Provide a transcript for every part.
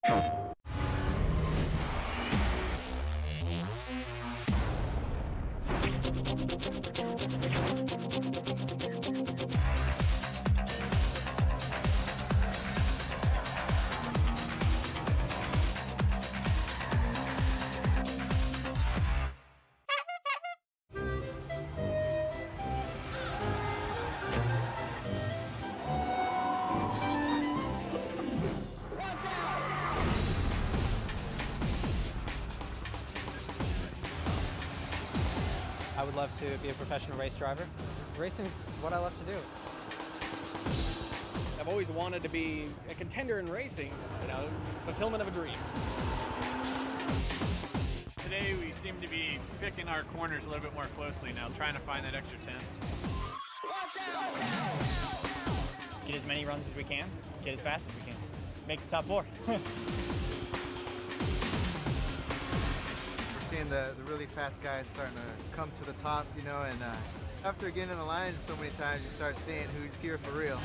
I would love to be a professional race driver. Racing is what I love to do. I've always wanted to be a contender in racing, fulfillment of a dream. Today we seem to be picking our corners a little bit more closely now, trying to find that extra 10. Get as many runs as we can, get as fast as we can, make the top 4. Seeing the really fast guys starting to come to the top, and after getting in the line so many times, you start seeing who's here for real.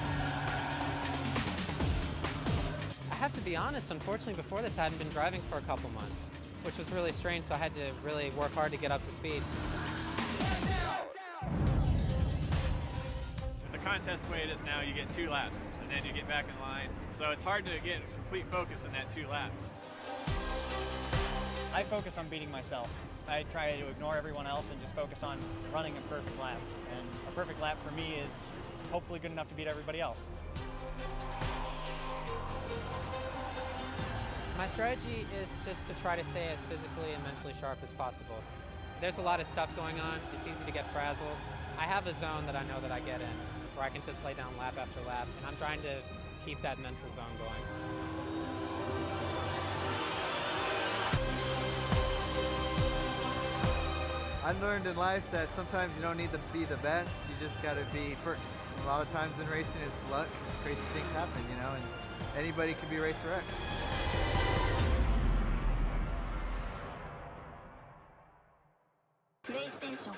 I have to be honest, unfortunately before this I hadn't been driving for a couple months, which was really strange, so I had to really work hard to get up to speed. With the contest way it is now, you get 2 laps, and then you get back in line. So it's hard to get complete focus in that 2 laps. I focus on beating myself. I try to ignore everyone else and just focus on running a perfect lap. And a perfect lap for me is hopefully good enough to beat everybody else. My strategy is just to try to stay as physically and mentally sharp as possible. There's a lot of stuff going on. It's easy to get frazzled. I have a zone that I know that I get in, where I can just lay down lap after lap, and I'm trying to keep that mental zone going. I learned in life that sometimes you don't need to be the best, you just got to be first. A lot of times in racing it's luck, crazy things happen, and anybody can be Racer X. PlayStation.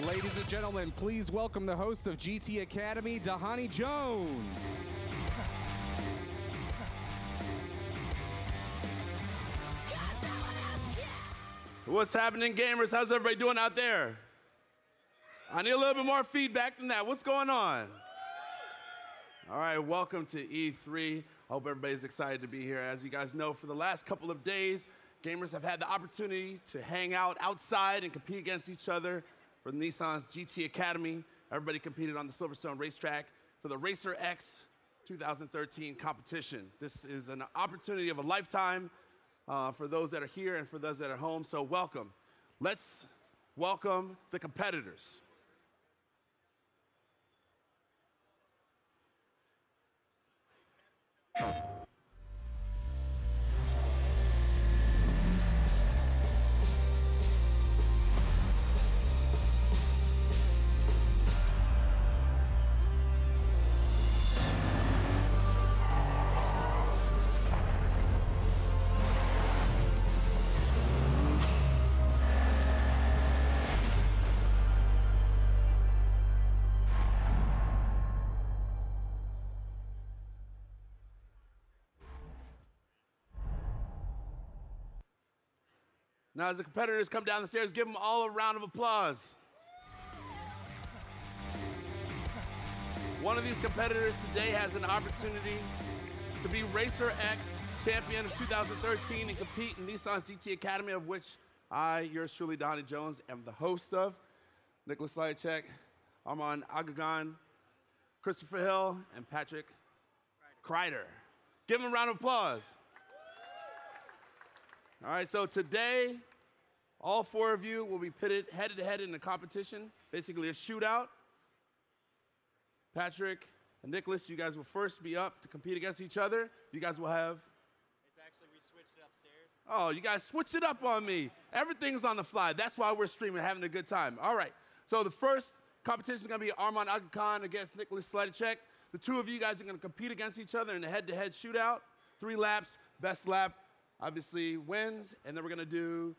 Ladies and gentlemen, please welcome the host of GT Academy, Dhani Jones. What's happening, gamers? How's everybody doing out there? I need a little bit more feedback than that. What's going on? All right, welcome to E3. I hope everybody's excited to be here. As you guys know, for the last couple of days, gamers have had the opportunity to hang out outside and compete against each other for Nissan's GT Academy. Everybody competed on the Silverstone racetrack for the Racer X 2013 competition. This is an opportunity of a lifetime for those that are here and for those that are home, so welcome. Let's welcome the competitors. Now, as the competitors come down the stairs, give them all a round of applause. One of these competitors today has an opportunity to be Racer X champion of 2013 and compete in Nissan's GT Academy, of which I, yours truly, Dhani Jones, am the host of. Nicholas Sliacek, Armand Agagan, Christopher Hill, and Patrick Kreider. Give them a round of applause. All right, so today, all 4 of you will be pitted head-to-head in the competition, basically a shootout. Patrick and Nicholas, you guys will first be up to compete against each other. You guys will have... It's actually, we switched it upstairs. Oh, you guys switched it up on me. Everything's on the fly. That's why we're streaming, having a good time. All right, so the first competition is going to be Armand Agagan against Nicholas Sliacek. The 2 of you guys are going to compete against each other in a head-to-head shootout 3 laps, best lap obviously wins, and then we're gonna do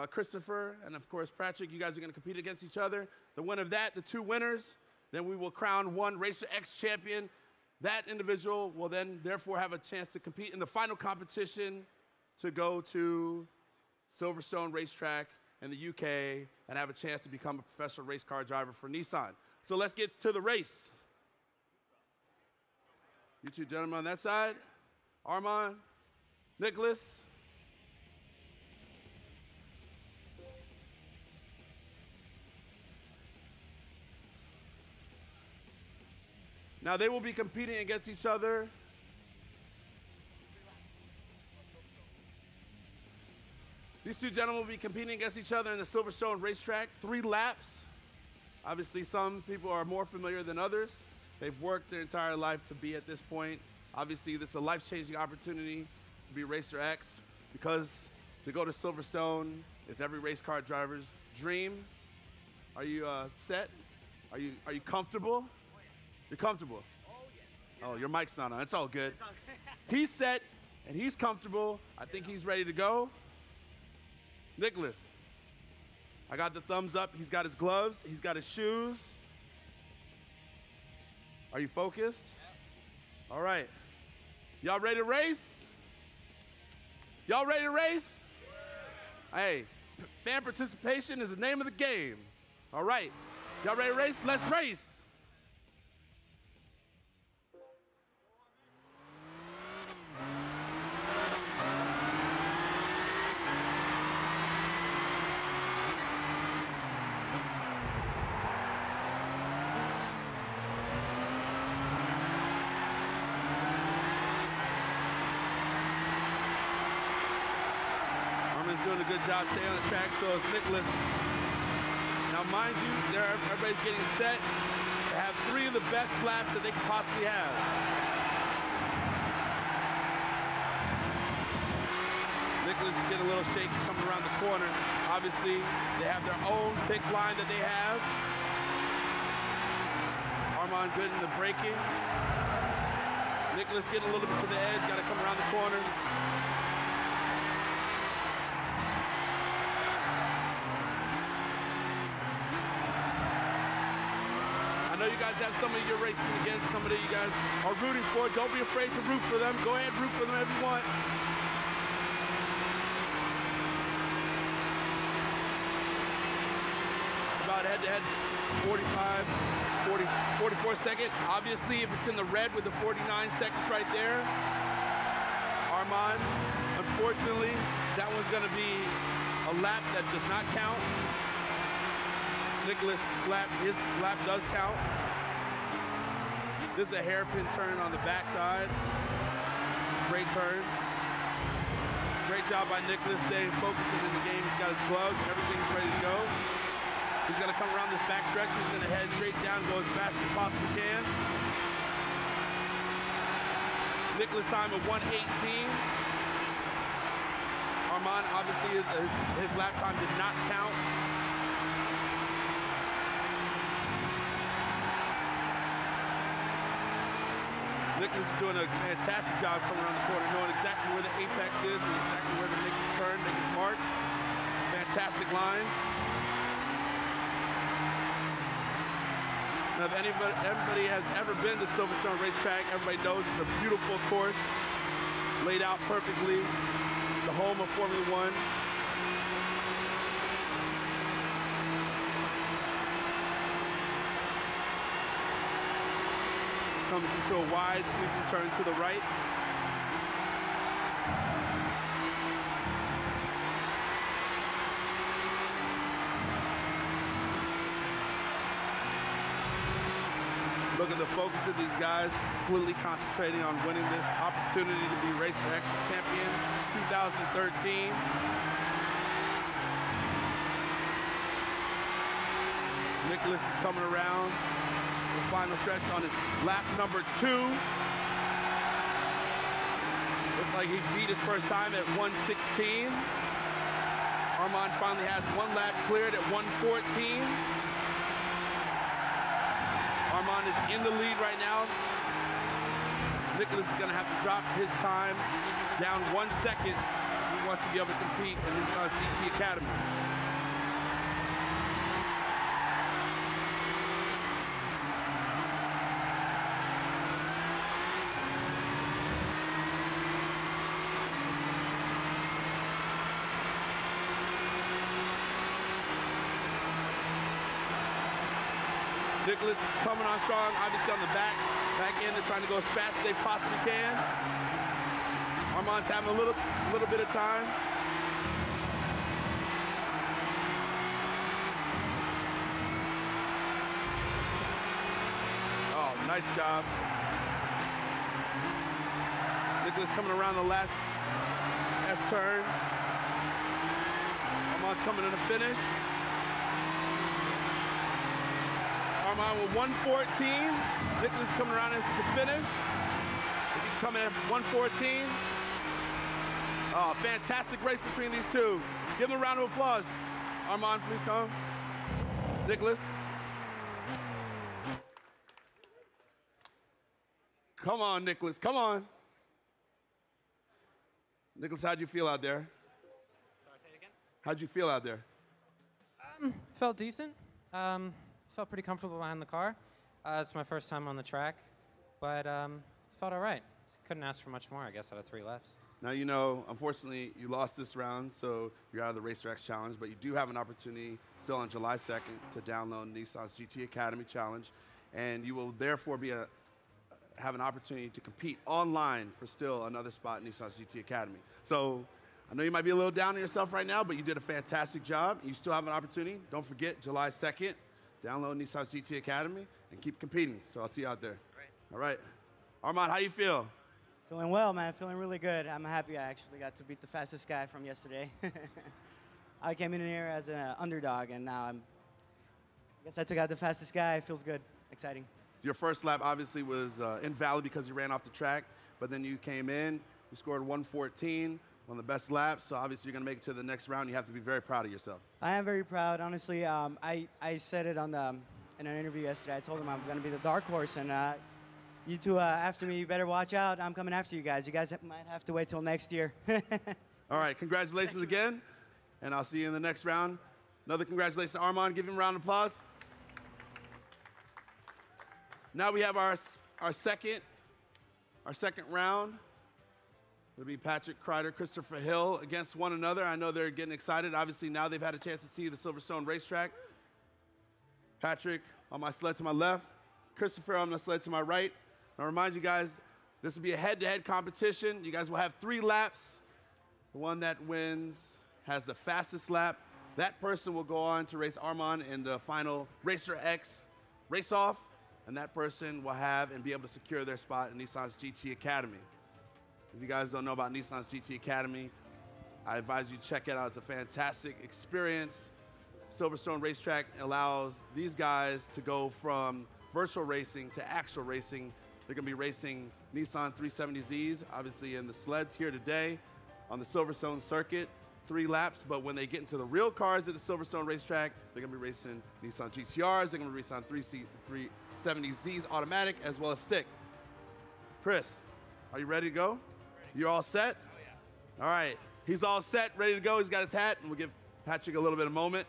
Christopher and of course Patrick, you guys are gonna compete against each other. The winner of that, the 2 winners, then we will crown one Racer X champion. That individual will then therefore have a chance to compete in the final competition to go to Silverstone Racetrack in the UK and have a chance to become a professional race car driver for Nissan. So let's get to the race. You 2 gentlemen on that side, Armand, Nicholas. Now they will be competing against each other. These 2 gentlemen will be competing against each other in the Silverstone Racetrack, 3 laps. Obviously, some people are more familiar than others. They've worked their entire life to be at this point. Obviously, this is a life-changing opportunity to be Racer X because to go to Silverstone is every race car driver's dream. Are you set? Are you comfortable? You're comfortable? Oh, your mic's not on. It's all good. He's set and he's comfortable. I think he's ready to go. Nicholas, I got the thumbs up. He's got his gloves. He's got his shoes. Are you focused? All right. Y'all ready to race? Y'all ready to race? Hey, fan participation is the name of the game. All right. Y'all ready to race? Let's race. Doing a good job staying on the track, so is Nicholas. Now, mind you, everybody's getting set to have 3 of the best laps that they can possibly have. Nicholas is getting a little shaky coming around the corner. Obviously, they have their own pick line that they have. Armand good in the braking. Nicholas getting a little bit to the edge, got to come around the corner. I know you guys have somebody you're racing against, somebody you guys are rooting for. Don't be afraid to root for them. Go ahead, root for them if you want. It's about head-to-head, 44 second. Obviously, if it's in the red with the 49 seconds right there, Armand, unfortunately, that one's gonna be a lap that does not count. Nicholas' lap, his lap does count. This is a hairpin turn on the backside. Great turn. Great job by Nicholas staying focused in the game. He's got his gloves, everything's ready to go. He's gonna come around this back stretch. He's gonna head straight down, go as fast as he possibly can. Nicholas' time of 1:18. Armand, obviously, his lap time did not count. Nicholas is doing a fantastic job coming around the corner, knowing exactly where the apex is and exactly where to make his turn, make his mark. Fantastic lines. Now, if everybody has ever been to Silverstone Racetrack, everybody knows it's a beautiful course, laid out perfectly, the home of Formula One. Comes into a wide sweeping turn to the right. Look at the focus of these guys, completely concentrating on winning this opportunity to be Racer X champion 2013. Nicholas is coming around. The final stretch on his lap number 2. Looks like he beat his first time at 1:16. Armand finally has 1 lap cleared at 1:14. Armand is in the lead right now. Nicholas is going to have to drop his time down 1 second if he wants to be able to compete in Nissan's GT Academy. Nicholas is coming on strong, obviously on the back end. They're trying to go as fast as they possibly can. Armand's having a little bit of time. Oh, nice job. Nicholas coming around the last S-turn. Armand's coming to the finish. Armand with 114. Nicholas coming around as the finish. If he can come in at 114. Oh, fantastic race between these two. Give them a round of applause. Armand, please come. Nicholas. Come on, Nicholas, come on. Nicholas, how'd you feel out there? Sorry, say it again? How'd you feel out there? Felt decent. Felt pretty comfortable behind the car. It's my first time on the track, but felt all right. Couldn't ask for much more, I guess, out of 3 laps. Now, you know, unfortunately, you lost this round, so you're out of the RacerX Challenge, but you do have an opportunity still on July 2nd to download Nissan's GT Academy Challenge, and you will therefore have an opportunity to compete online for still another spot in Nissan's GT Academy. So I know you might be a little down on yourself right now, but you did a fantastic job. You still have an opportunity. Don't forget, July 2nd, download Nissan's GT Academy and keep competing. So I'll see you out there. Great. All right. Armand, how you feel? Feeling well, man. Feeling really good. I'm happy I actually got to beat the fastest guy from yesterday. I came in here as an underdog, and now I guess I took out the fastest guy. It feels good. Exciting. Your first lap obviously was invalid because you ran off the track, but then you came in, you scored 114, one of the best laps, so obviously you're going to make it to the next round. You have to be very proud of yourself. I am very proud. Honestly, I said it in an interview yesterday. I told him I'm going to be the dark horse, and you two after me, you better watch out. I'm coming after you guys. You guys might have to wait till next year. All right, congratulations again, and I'll see you in the next round. Another congratulations to Armand. Give him a round of applause. Now we have our second round. It'll be Patrick Kreider, Christopher Hill against one another. I know they're getting excited. Obviously, now they've had a chance to see the Silverstone racetrack. Patrick on my sled to my left, Christopher on the sled to my right. I'll remind you guys, this will be a head-to-head competition. You guys will have 3 laps. The one that wins has the fastest lap. That person will go on to race Armand in the final RacerX race-off, and that person will have and be able to secure their spot in Nissan's GT Academy. If you guys don't know about Nissan's GT Academy, I advise you to check it out. It's a fantastic experience. Silverstone Racetrack allows these guys to go from virtual racing to actual racing. They're going to be racing Nissan 370Zs, obviously in the sleds here today on the Silverstone circuit, 3 laps. But when they get into the real cars at the Silverstone Racetrack, they're going to be racing Nissan GTRs. They're going to be racing 370Zs automatic as well as stick. Chris, are you ready to go? You're all set? Oh, yeah. All right. He's all set, ready to go. He's got his hat, and we'll give Patrick a little bit of moment.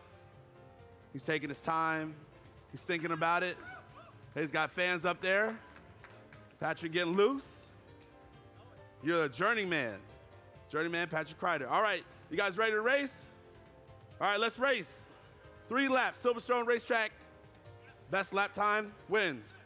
He's taking his time. He's thinking about it. He's got fans up there. Patrick getting loose. You're a journeyman. Journeyman Patrick Kreider. All right. You guys ready to race? All right, let's race. 3 laps, Silverstone Racetrack. Best lap time wins.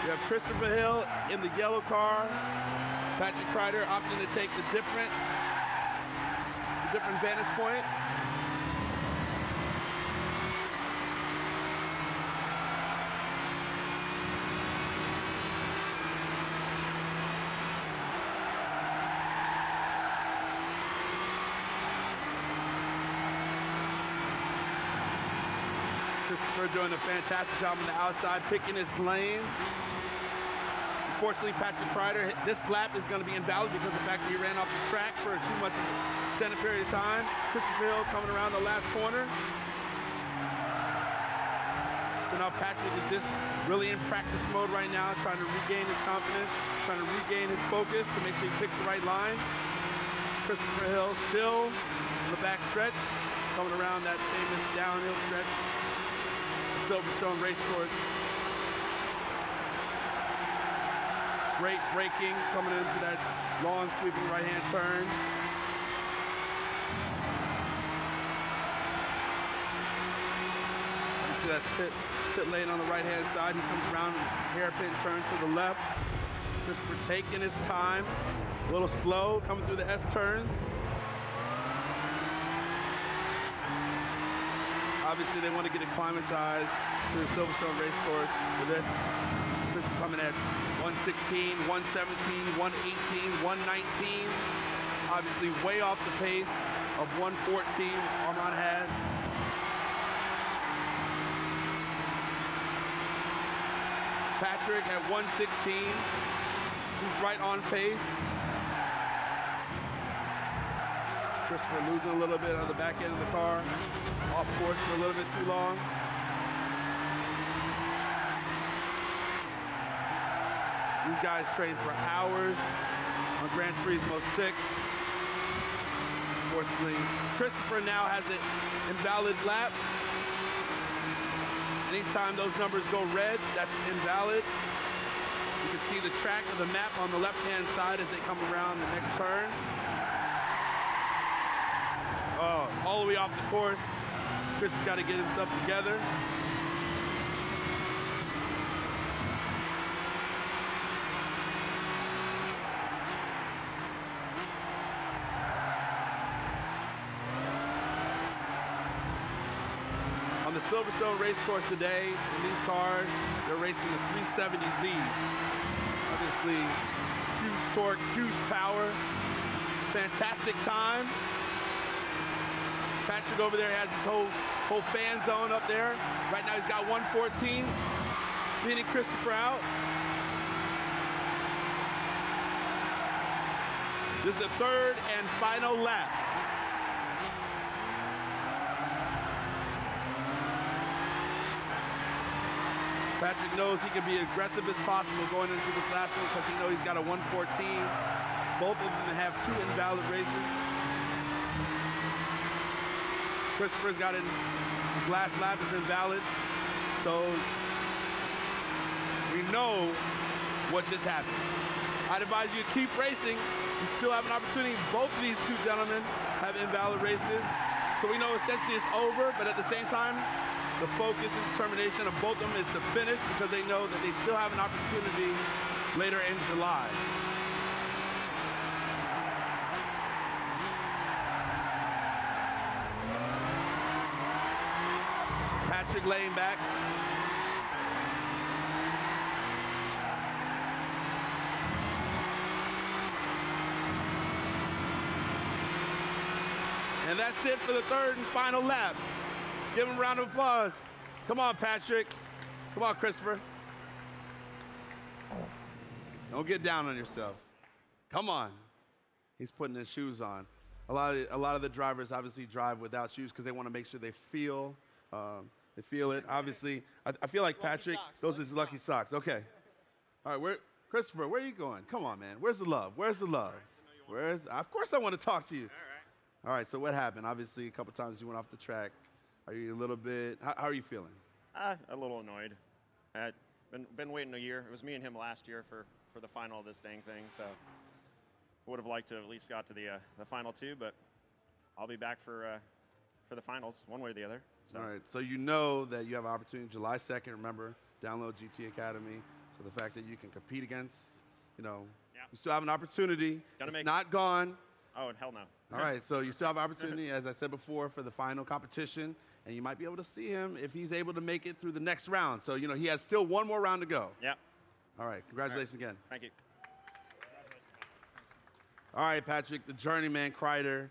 We have Christopher Hill in the yellow car. Patrick Kreider opting to take the different vantage point. Christopher doing a fantastic job on the outside, picking his lane. Unfortunately, Patrick Kreider, this lap is going to be invalid because of the fact that he ran off the track for too much extended period of time. Christopher Hill coming around the last corner. So now Patrick is just really in practice mode right now, trying to regain his confidence, trying to regain his focus to make sure he picks the right line. Christopher Hill still in the back stretch, coming around that famous downhill stretch, the Silverstone race course. Great braking coming into that long sweeping right-hand turn. You see that's pit lane on the right-hand side. He comes around and hairpin turn to the left. Christopher taking his time. A little slow coming through the S-turns. Obviously, they want to get acclimatized to the Silverstone race course for this. Christopher coming at 116, 117, 118, 119. Obviously, way off the pace of 114 Armand had. Patrick at 116. He's right on pace. Christopher losing a little bit on the back end of the car. Off course for a little bit too long. These guys train for hours on Gran Turismo 6. Unfortunately, Christopher now has an invalid lap. Anytime those numbers go red, that's invalid. You can see the track of the map on the left-hand side as they come around the next turn. Oh, all the way off the course. Chris has got to get himself together. On the Silverstone race course today, in these cars, they're racing the 370Zs. Obviously, huge torque, huge power, fantastic time. Patrick over there has his whole fan zone up there. Right now he's got 114, beating Christopher out. This is the third and final lap. Patrick knows he can be aggressive as possible going into this last one because he knows he's got a 114. Both of them have 2 invalid races. Christopher's got his last lap is invalid, so we know what just happened. I'd advise you to keep racing. You still have an opportunity. Both of these two gentlemen have invalid races, so we know essentially it's over, but at the same time, the focus and determination of both of them is to finish because they know that they still have an opportunity later in July. Patrick laying back. And that's it for the third and final lap. Give him a round of applause. Come on, Patrick. Come on, Christopher. Don't get down on yourself. Come on. He's putting his shoes on. A lot of the drivers obviously drive without shoes because they want to make sure they feel it. Obviously, I feel like Patrick, those are his lucky socks. Okay. All right, Christopher, where are you going? Come on, man. Where's the love? Where's the love? Of course I want to talk to you. All right, so what happened? Obviously, a couple times you went off the track. Are you a little bit, how are you feeling? A little annoyed. I'd been waiting a year. It was me and him last year for the final of this dang thing, so would have liked to have at least got to the final 2, but I'll be back for the finals, one way or the other. So. All right, so you know that you have an opportunity July 2nd, remember, download GT Academy. So the fact that you can compete against, you still have an opportunity. It's not gone. Oh, hell no. All right, so you still have an opportunity, as I said before, for the final competition, and you might be able to see him if he's able to make it through the next round. So, he has still one more round to go. Yeah. All right, congratulations again. Thank you. All right, Patrick, the journeyman Kreider.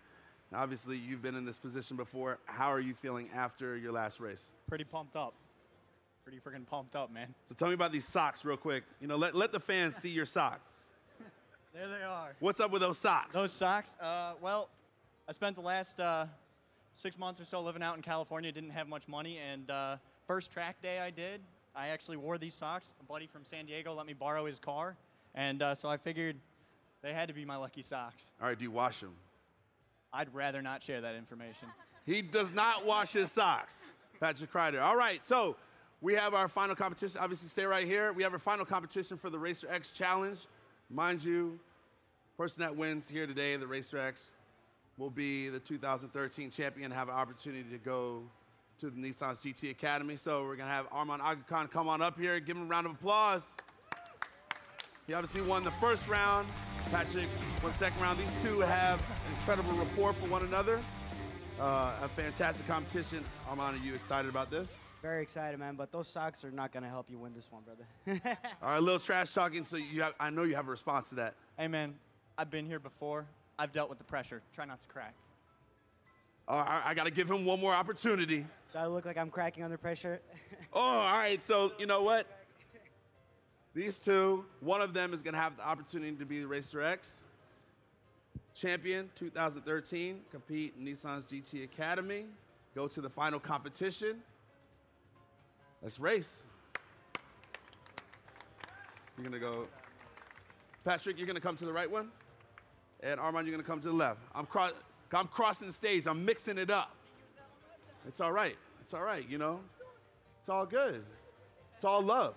Obviously, you've been in this position before. How are you feeling after your last race? Pretty pumped up. pretty freaking pumped up, man. So tell me about these socks real quick. You know, let the fans see your socks. There they are. What's up with those socks? Those socks? Well, I spent the last 6 months or so living out in California, didn't have much money, and first track day I actually wore these socks. A buddy from San Diego let me borrow his car, and so I figured they had to be my lucky socks. All right, do you wash them? I'd rather not share that information. He does not wash his socks, Patrick Kreider. All right, so we have our final competition. Obviously, stay right here. We have our final competition for the Racer X Challenge. Mind you, person that wins here today, the Racer X, will be the 2013 champion, have an opportunity to go to the Nissan's GT Academy. So we're gonna have Arman Aga come on up here, give him a round of applause. He obviously won the first round. Patrick won the second round. These two have incredible rapport for one another. A fantastic competition. Arman, are you excited about this? Very excited, man, but those socks are not going to help you win this one, brother. All right, a little trash talking, so I know you have a response to that. Hey, man, I've been here before. I've dealt with the pressure. Try not to crack. All right, I got to give him one more opportunity. Do I look like I'm cracking under pressure? Oh, all right, so you know what? These two, one of them is going to have the opportunity to be the Racer X champion 2013, compete in Nissan's GT Academy, go to the final competition. Let's race. You're going to go. Patrick, you're going to come to the right one. And Arman, you're going to come to the left. I'm crossing the stage. I'm mixing it up. It's all right. It's all right, you know. It's all good. It's all love.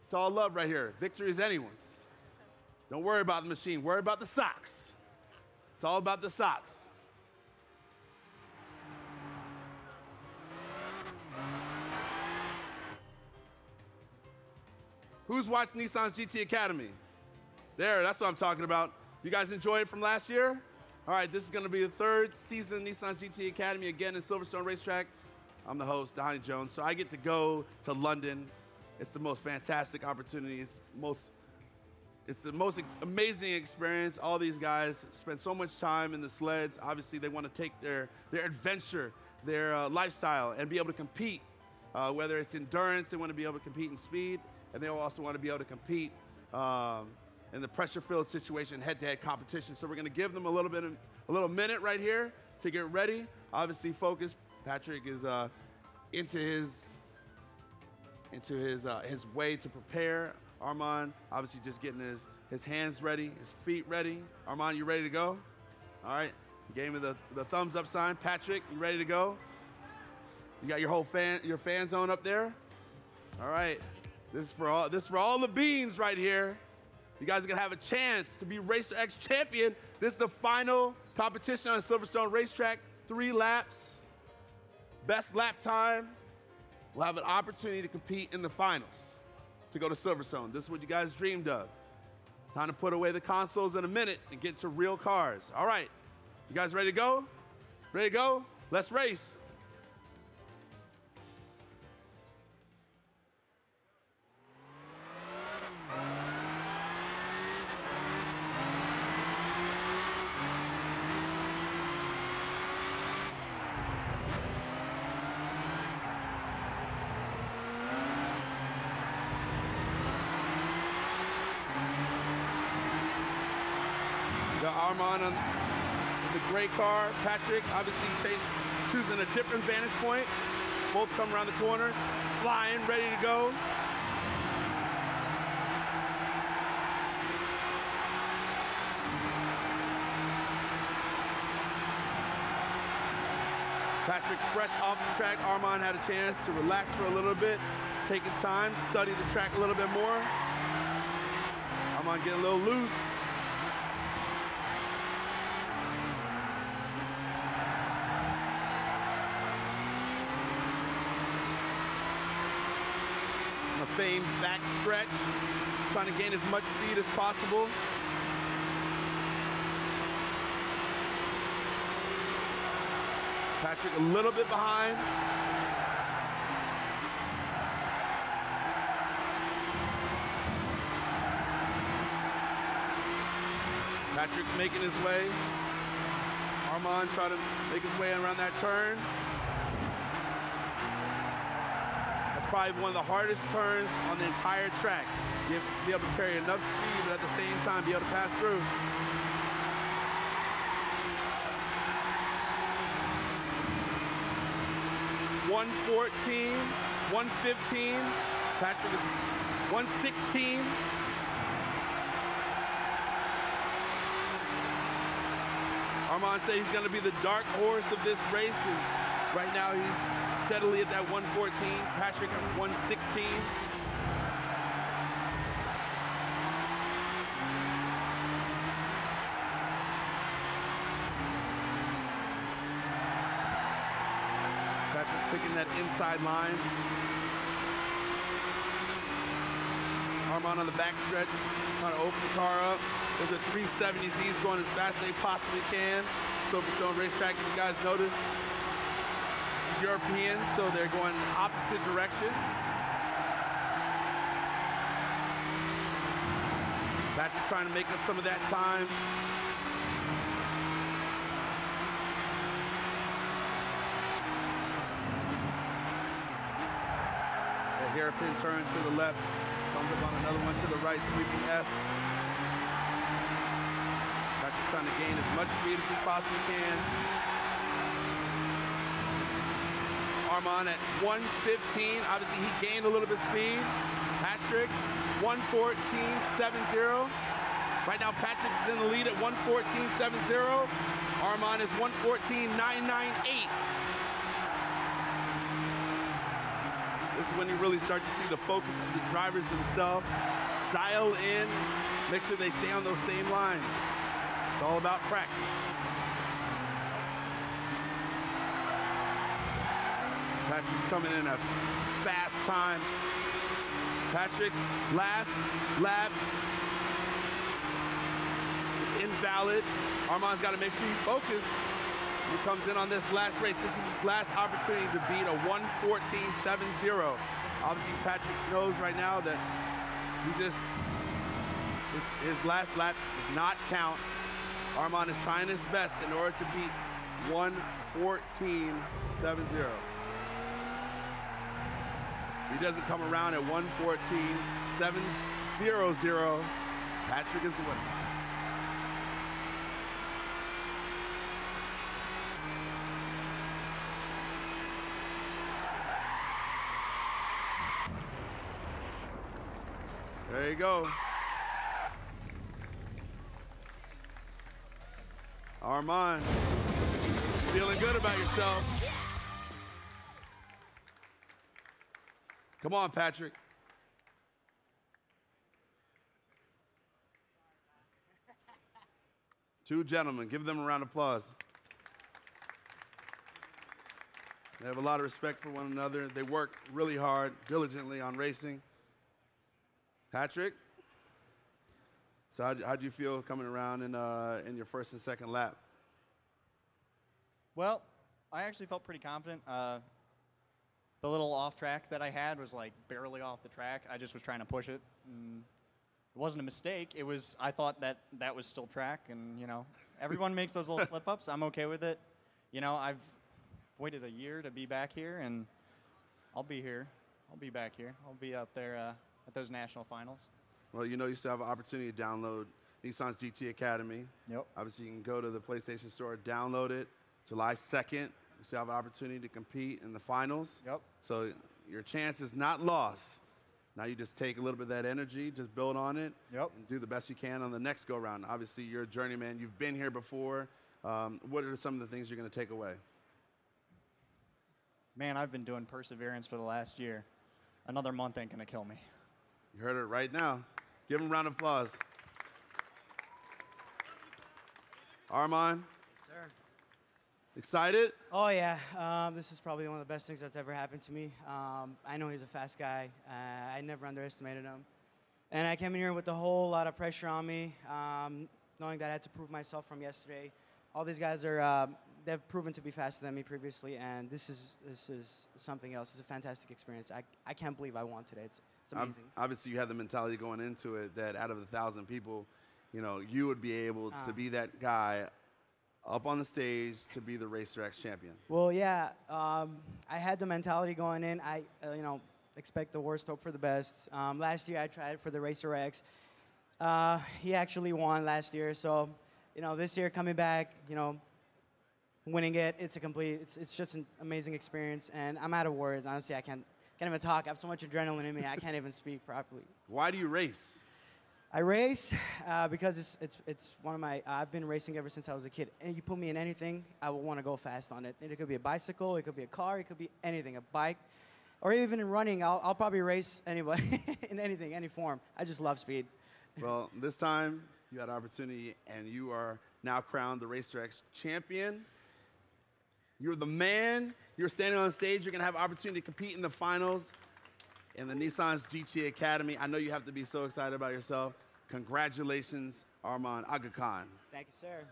It's all love right here. Victory is anyone's. Don't worry about the machine. Worry about the socks. It's all about the socks. Who's watched Nissan's GT Academy? There, that's what I'm talking about. You guys enjoyed it from last year? All right, this is going to be the third season Nissan GT Academy, again in Silverstone Racetrack. I'm the host, Donnie Jones, so I get to go to London. It's the most fantastic opportunity. It's the most amazing experience. All these guys spend so much time in the sleds. Obviously, they want to take their adventure, their lifestyle, and be able to compete. Whether it's endurance, they want to be able to compete in speed, and they also want to be able to compete in the pressure-filled situation, head-to-head competition. So we're going to give them a little minute right here to get ready. Obviously, focus. Patrick is into his way to prepare. Arman, obviously, just getting his hands ready, his feet ready. Arman, you ready to go? All right. You gave me the thumbs up sign. Patrick, you ready to go? You got your whole fan zone up there. All right. This is for all the beans right here. You guys are gonna have a chance to be Racer X champion. This is the final competition on Silverstone Racetrack. 3 laps. Best lap time. We'll have an opportunity to compete in the finals to go to Silverstone. This is what you guys dreamed of. Time to put away the consoles in a minute and get to real cars. All right. You guys ready to go? Ready to go? Let's race. Arman on the gray car. Patrick obviously choosing a different vantage point. Both come around the corner, flying, ready to go. Patrick fresh off the track. Arman had a chance to relax for a little bit, take his time, study the track a little bit more. Arman getting a little loose. Famed back stretch, trying to gain as much speed as possible. Patrick a little bit behind. Patrick making his way. Arman trying to make his way around that turn. As probably one of the hardest turns on the entire track. You have to be able to carry enough speed, but at the same time be able to pass through. .114, 115. Patrick is 116. Armand said he's going to be the dark horse of this race, and right now he's steadily at that 114. Patrick at 116. Patrick picking that inside line. Armand on the back stretch, trying to open the car up. There's a 370 Z's going as fast as they possibly can. Silverstone Racetrack, if you guys notice, it's European, so they're going opposite direction. Patrick trying to make up some of that time. A hairpin turn to the left, comes up on another one to the right, sweeping S. Patrick trying to gain as much speed as he possibly can. Armand at 115. Obviously, he gained a little bit of speed. Patrick, 114.70. Right now, Patrick's in the lead at 114.70. Armand is 114.998. This is when you really start to see the focus of the drivers themselves. Dial in, make sure they stay on those same lines. It's all about practice. Patrick's coming in a fast time. Patrick's last lap is invalid. Armand's got to make sure he focuses. He comes in on this last race. This is his last opportunity to beat a 114.70. Obviously, Patrick knows right now that he just, his last lap does not count. Armand is trying his best in order to beat 114.70. He doesn't come around at 114.700. Patrick is the winner. There you go. Armand, feeling good about yourself. Come on, Patrick. Two gentlemen, give them a round of applause. They have a lot of respect for one another. They work really hard, diligently on racing. Patrick, so how'd you feel coming around in your first and second lap? Well, I actually felt pretty confident. The little off track that I had was like barely off the track. I just was trying to push it. And it wasn't a mistake. It was, I thought that that was still track, and you know, everyone makes those little slip ups. I'm okay with it. You know, I've waited a year to be back here, and I'll be here. I'll be back here. I'll be up there at those national finals. Well, you know, you still have an opportunity to download Nissan's GT Academy. Yep. Obviously, you can go to the PlayStation Store, download it. July 2nd, you still have an opportunity to compete in the finals. Yep. So your chance is not lost. Now you just take a little bit of that energy, just build on it, yep, and do the best you can on the next go-round. Obviously, you're a journeyman. You've been here before. What are some of the things you're going to take away? Man, I've been doing perseverance for the last year. Another month ain't going to kill me. You heard it right now. Give him a round of applause. Armand? Yes, sir. Excited? Oh, yeah. This is probably one of the best things that's ever happened to me. I know he's a fast guy. I never underestimated him. And I came in here with a whole lot of pressure on me, knowing that I had to prove myself from yesterday. All these guys are, they've proven to be faster than me previously, and this is something else. It's a fantastic experience. I can't believe I won today. It's amazing. Obviously, you had the mentality going into it that out of 1,000 people, you know, you would be able to be that guy up on the stage to be the RacerX champion. Well, yeah, I had the mentality going in. You know, expect the worst, hope for the best. Last year I tried for the Racer X. He actually won last year, so this year coming back, winning it, it's just an amazing experience, and I'm out of words. Honestly, I can't even talk. I have so much adrenaline in me, I can't even speak properly. Why do you race? I race because it's one of my. I've been racing ever since I was a kid, and you put me in anything, I will want to go fast on it. And it could be a bicycle, it could be a car, it could be anything, a bike, or even in running. I'll probably race anybody in anything, any form. I just love speed. Well, this time you had opportunity, and you are now crowned the Racer X champion. You're the man. You're standing on stage. You're going to have opportunity to compete in the finals in the Nissan's GT Academy. I know you have to be so excited about yourself. Congratulations, Arman Aga Khan. Thank you, sir.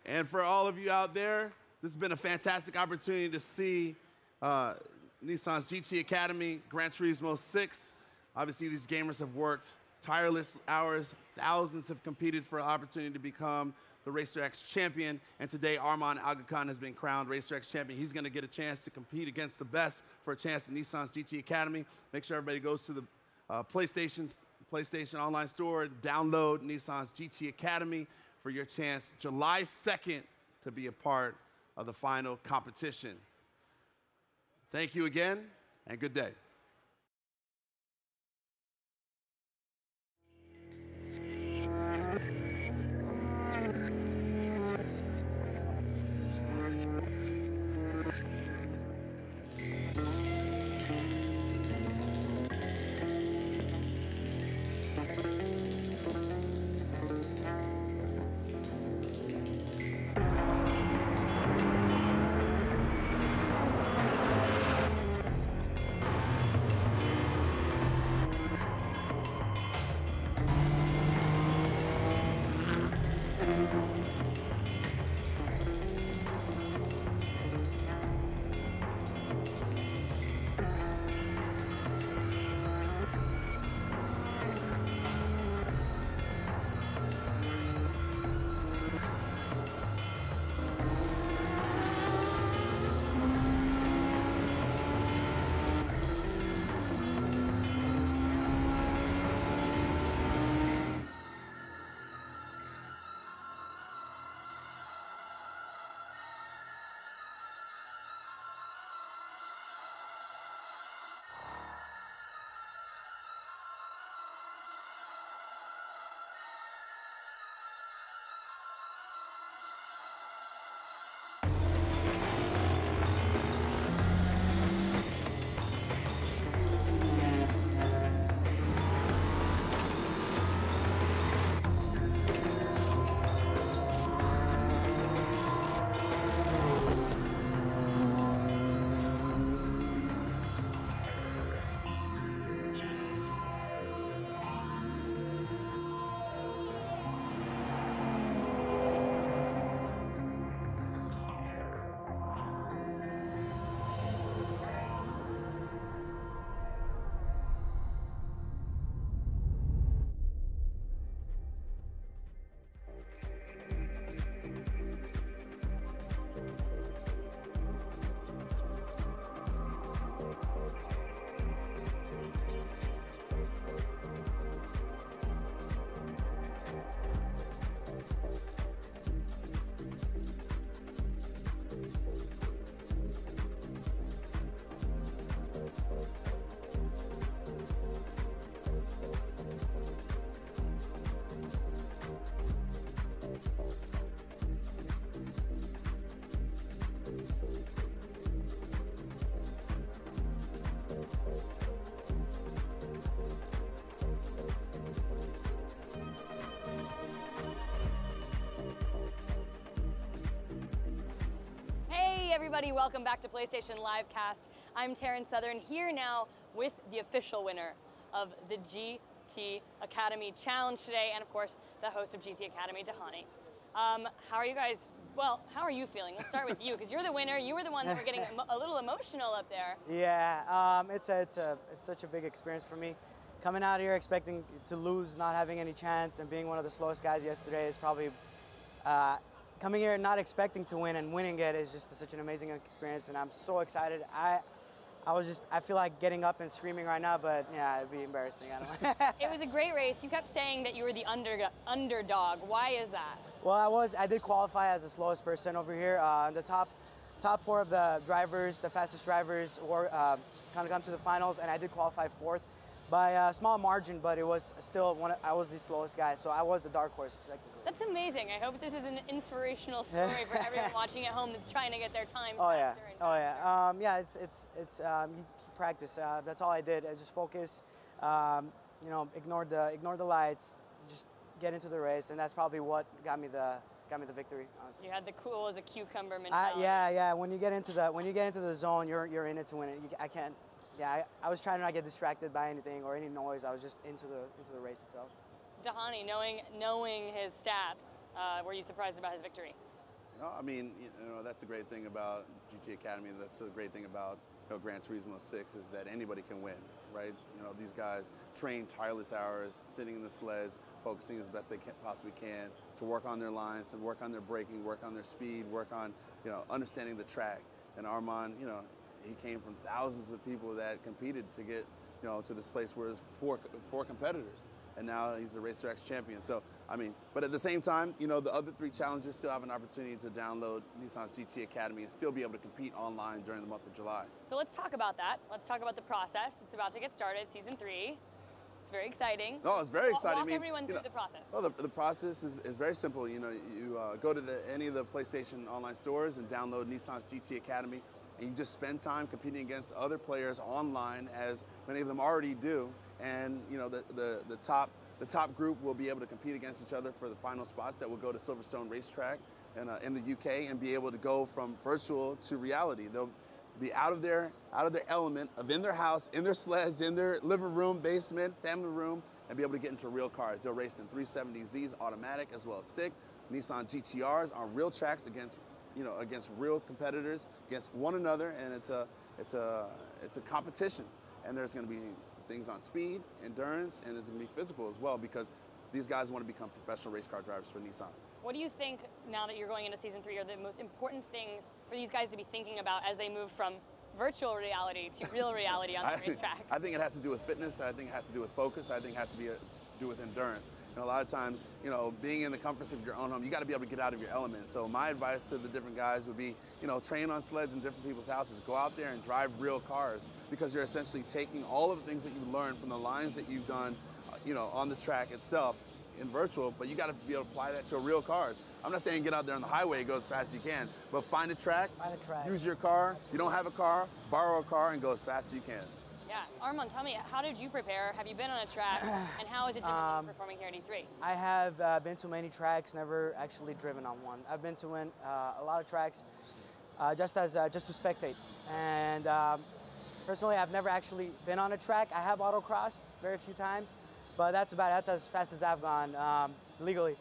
And for all of you out there, this has been a fantastic opportunity to see Nissan's GT Academy, Gran Turismo 6. Obviously, these gamers have worked tireless hours. Thousands have competed for an opportunity to become the Racer X champion. And today, Arman Aga Khan has been crowned Racer X champion. He's going to get a chance to compete against the best for a chance at Nissan's GT Academy. Make sure everybody goes to the PlayStation online store, download Nissan's GT Academy for your chance July 2nd to be a part of the final competition. Thank you again, and good day. everybody, welcome back to PlayStation Livecast. I'm Taryn Southern here now with the official winner of the GT Academy Challenge today, and of course, the host of GT Academy, Dahani. How are you guys? Well, how are you feeling? Let's start with you, because you're the winner. You were the one that were getting a little emotional up there. Yeah, it's such a big experience for me. Coming out here expecting to lose, not having any chance, and being one of the slowest guys yesterday is probably coming here not expecting to win and winning it is just such an amazing experience, and I'm so excited. I feel like getting up and screaming right now, but yeah, it'd be embarrassing. I don't know. It was a great race. You kept saying that you were the underdog. Why is that? Well, I did qualify as the slowest person over here. The top 4 of the drivers, the fastest drivers, were kind of come to the finals, and I did qualify 4th by a small margin, but it was still I was the slowest guy, so I was the dark horse technically. That's amazing. I hope this is an inspirational story for everyone watching at home that's trying to get their time Oh yeah, faster and faster. oh yeah. Yeah, it's you practice. That's all I did. I just focus. You know, ignore the lights. Just get into the race, and that's probably what got me the victory. Honestly. You had the cool as a cucumber mentality. Yeah. When you get into the zone, you're in it to win it. I can't. Yeah, I was trying to not get distracted by anything or any noise. I was just into the race itself. Dahani, knowing his stats, were you surprised about his victory? No, I mean, that's the great thing about GT Academy. That's the great thing about Gran Turismo 6 is that anybody can win, right? These guys train tireless hours, sitting in the sleds, focusing as best they possibly can to work on their lines and work on their braking, work on their speed, work on, understanding the track. And Armand, he came from thousands of people that competed to get, to this place where there's four competitors. And now he's the Racer X champion. So, I mean, but at the same time, the other 3 challengers still have an opportunity to download Nissan's GT Academy and still be able to compete online during the month of July. So let's talk about that. Let's talk about the process. It's about to get started, season 3. It's very exciting. No, it's very exciting. Walk everyone through the process. Well, the process is very simple. You go to any of the PlayStation online stores and download Nissan's GT Academy, and you just spend time competing against other players online, as many of them already do. And the top group will be able to compete against each other for the final spots that will go to Silverstone Racetrack in the UK and be able to go from virtual to reality. They'll be out of their element of in their house, in their sleds, in their living room, basement, family room, and be able to get into real cars. They'll race in 370Zs automatic as well as stick, Nissan GTRs on real tracks against real competitors, against one another, and it's a competition. And there's going to be things on speed, endurance, and it's going to be physical as well, because these guys want to become professional race car drivers for Nissan. What do you think, now that you're going into season 3, are the most important things for these guys to be thinking about as they move from virtual reality to real reality on the racetrack? I think it has to do with fitness. I think it has to do with focus. I think it has to do with endurance. And a lot of times, being in the comforts of your own home, you got to be able to get out of your element. So my advice to the different guys would be, train on sleds in different people's houses. Go out there and drive real cars, because you're essentially taking all of the things that you learned from the lines that you've done, on the track itself in virtual, but you got to be able to apply that to real cars. I'm not saying get out there on the highway and go as fast as you can, but find a track, use your car. You don't have a car, borrow a car and go as fast as you can. Yeah, Armand, tell me, how did you prepare? Have you been on a track, and how is it different than performing here at E3? I have been to many tracks, never actually driven on one. I've been to a lot of tracks just to spectate. And personally, I've never actually been on a track. I have autocrossed very few times, but that's as fast as I've gone legally.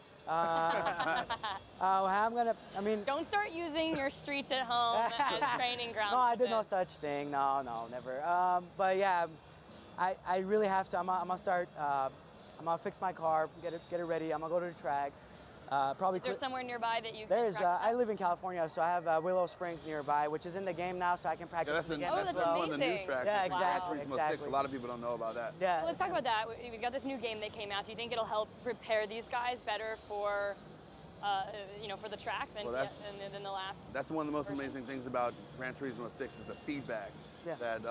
Don't start using your streets at home as training grounds. No, I did no such thing. No, never. But yeah, I really have to. I'm gonna start. I'm gonna fix my car, get it ready. I'm gonna go to the track. Probably. Is there somewhere nearby that you can There is. I live in California, so I have Willow Springs nearby, which is in the game now, so I can practice. Yeah, that's one of the new tracks. Yeah, exactly. Gran Turismo 6. A lot of people don't know about that. Yeah. So let's talk about that. We've got this new game that came out. Do you think it'll help prepare these guys better for, for the track than the last? That's one of the most amazing things about Gran Turismo 6 is the feedback that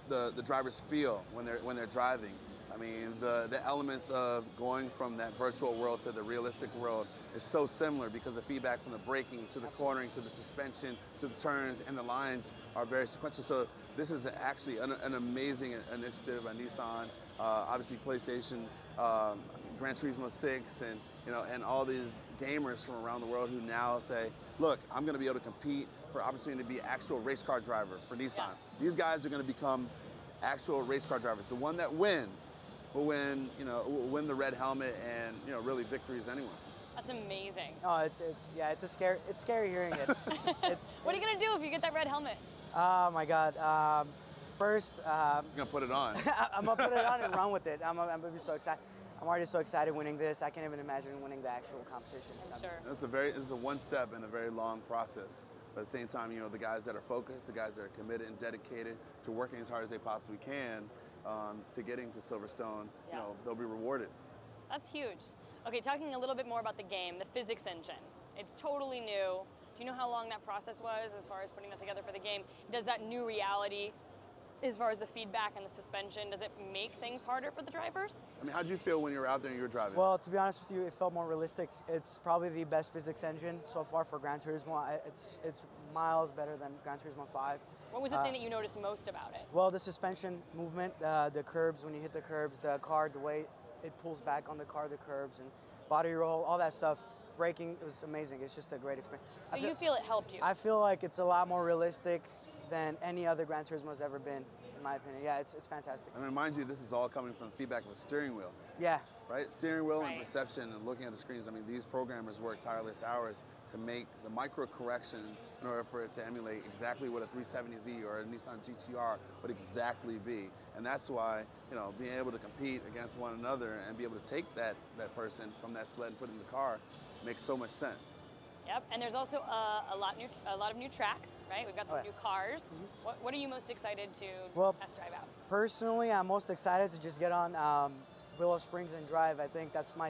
the drivers feel when they're driving. I mean, the elements of going from that virtual world to the realistic world is so similar, because the feedback from the braking to the cornering to the suspension to the turns and the lines are very sequential. So this is actually an amazing initiative by Nissan. Obviously, PlayStation, Gran Turismo 6, and all these gamers from around the world who now say, look, I'm going to be able to compete for opportunity to be an actual race car driver for Nissan. Yeah. These guys are going to become actual race car drivers. The one that wins will win the red helmet, and really victory is anyone's. That's amazing. Oh, it's scary hearing it. What are you gonna do if you get that red helmet? Oh my God. First, you're gonna put it on. I'm gonna put it on and run with it. I'm gonna be so excited. I'm already so excited winning this. I can't even imagine winning the actual competition. Sure. It's a one step in a very long process. But at the same time, you know, the guys that are focused, the guys that are committed and dedicated to working as hard as they possibly can to getting to Silverstone, you know, they'll be rewarded. That's huge. Okay, talking a little bit more about the game, the physics engine. It's totally new. Do you know how long that process was as far as putting that together for the game? Does that new reality, as far as the feedback and the suspension, does it make things harder for the drivers? I mean, how'd you feel when you were out there and you were driving? Well, to be honest with you, it felt more realistic. It's probably the best physics engine so far for Gran Turismo. It's miles better than Gran Turismo 5. What was the thing that you noticed most about it? Well, the suspension movement, the curbs, when you hit the curbs, the car, the way it pulls back on the car, the curbs, and body roll, all that stuff. Braking, it was amazing. It's just a great experience. So you feel it helped you? I feel like it's a lot more realistic than any other Gran Turismo has ever been, in my opinion. Yeah, it's fantastic. I mean, mind you, this is all coming from the feedback of the steering wheel. Yeah. Right? Steering wheel and perception and looking at the screens. I mean, these programmers work tireless hours to make the micro correction in order for it to emulate exactly what a 370Z or a Nissan GTR would exactly be. And that's why, you know, being able to compete against one another and be able to take that person from that sled and put it in the car makes so much sense. Yep, and there's also a lot of new tracks, right? We've got some new cars. What are you most excited to test drive out? Personally, I'm most excited to just get on Willow Springs and drive. I think that's one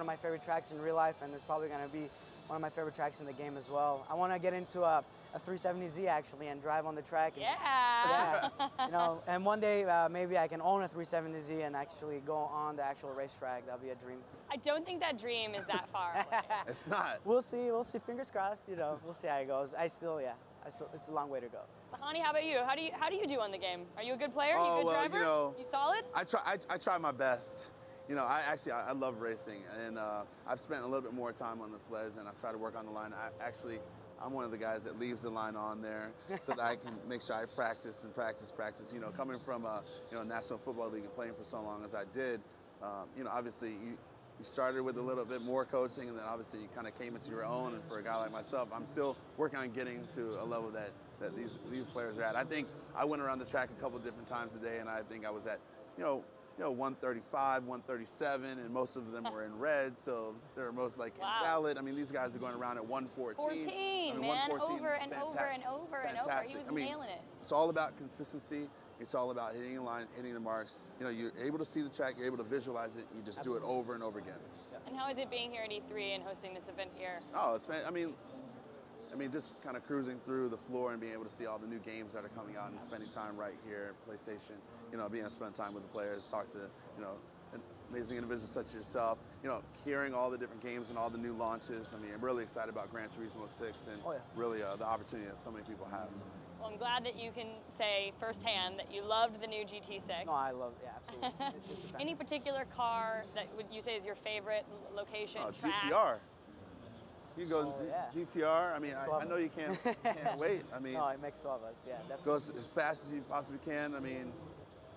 of my favorite tracks in real life, and it's probably going to be one of my favorite tracks in the game as well. I want to get into a 370Z actually and drive on the track. And you know, and one day maybe I can own a 370Z and actually go on the actual racetrack. That'll be a dream. I don't think that dream is that far away. It's not. We'll see. We'll see. Fingers crossed. You know, we'll see how it goes. It's a long way to go. Tahani, how about you? How do you do on the game? Are you a good player? Oh, you a good driver? You know, you solid? I try my best. You know, I love racing, and I've spent a little bit more time on the sleds, and I've tried to work on the line. I'm one of the guys that leaves the line on there so that I can make sure I practice and practice. You know, coming from a National Football League and playing for so long as I did, you know, obviously you started with a little bit more coaching, and then obviously you kind of came into your own. And for a guy like myself, I'm still working on getting to a level that these players are at. I think I went around the track a couple different times today, and I think I was at 135, 137, and most of them were in red, so they're most like invalid. I mean, these guys are going around at 114. 114, over and over and over and over. He was nailing it. It's all about consistency. It's all about hitting the line, hitting the marks. You know, you're able to see the track, you're able to visualize it, you just do it over and over again. And how is it being here at E3 and hosting this event here? Oh, it's I mean, just kind of cruising through the floor and being able to see all the new games that are coming out and spending time right here at PlayStation. You know, being able to spend time with the players, talk to, you know, amazing individuals such as yourself. You know, hearing all the different games and all the new launches. I mean, I'm really excited about Gran Turismo 6 and really the opportunity that so many people have. Well, I'm glad that you can say firsthand that you loved the new GT6. No, I love, absolutely. It's just any particular car that would you say is your favorite location, track? GTR. You go GTR. I mean, I know you can't wait. I mean, no, it makes 12 of us. Yeah, definitely. Go as fast as you possibly can. I mean,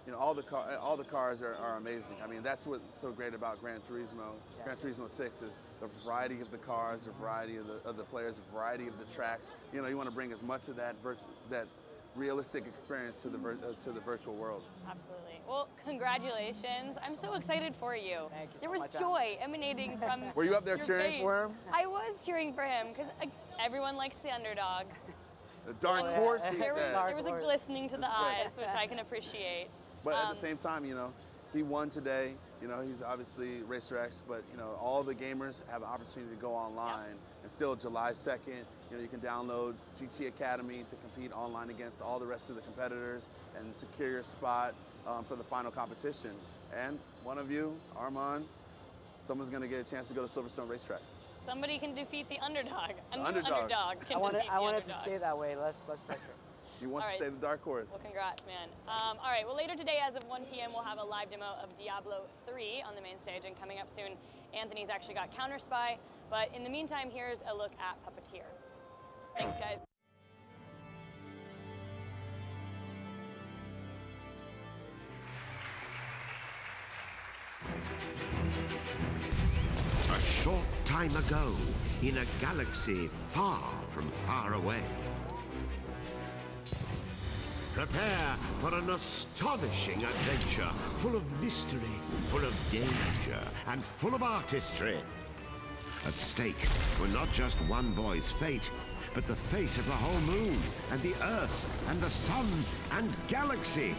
you know, all the cars are amazing. I mean, that's what's so great about Gran Turismo. Gran Turismo 6 is the variety of the cars, the variety of the players, the variety of the tracks. You know, you want to bring as much of that realistic experience to the virtual world. Absolutely. Well, congratulations. I'm so excited for you. Thank you so There was much. joy emanating from Were you up there your cheering face. for him? I was cheering for him because everyone likes the underdog. The dark horse, he There said. was a glistening to the eyes, which I can appreciate. But at the same time, you know, he won today. You know, he's obviously Racer X, but, you know, all the gamers have an opportunity to go online. And still July 2nd, you know, you can download GT Academy to compete online against all the rest of the competitors and secure your spot for the final competition. And one of you, Armand, someone's going to get a chance to go to Silverstone Racetrack. Somebody can defeat the underdog. The underdog. Can I want it to stay that way, less pressure. He wants to stay the dark horse. Well, congrats, man. All right, well, later today, as of 1 p.m., we'll have a live demo of Diablo 3 on the main stage, and coming up soon, Anthony's actually got Counter Spy. But in the meantime, here's a look at Puppeteer. Thanks, guys. A short time ago, in a galaxy far from far away. Prepare for an astonishing adventure, full of mystery, full of danger, and full of artistry. At stake were not just one boy's fate, but the fate of the whole moon, and the Earth, and the sun, and galaxy.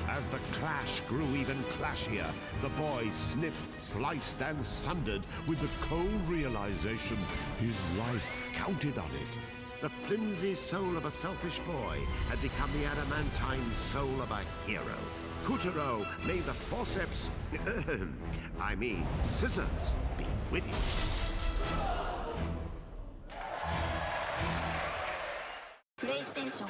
As the clash grew even clashier, the boy snipped, sliced, and sundered with the cold realization his life counted on it. The flimsy soul of a selfish boy had become the adamantine soul of a hero. Kutaro, may the forceps, I mean scissors, be with you. PlayStation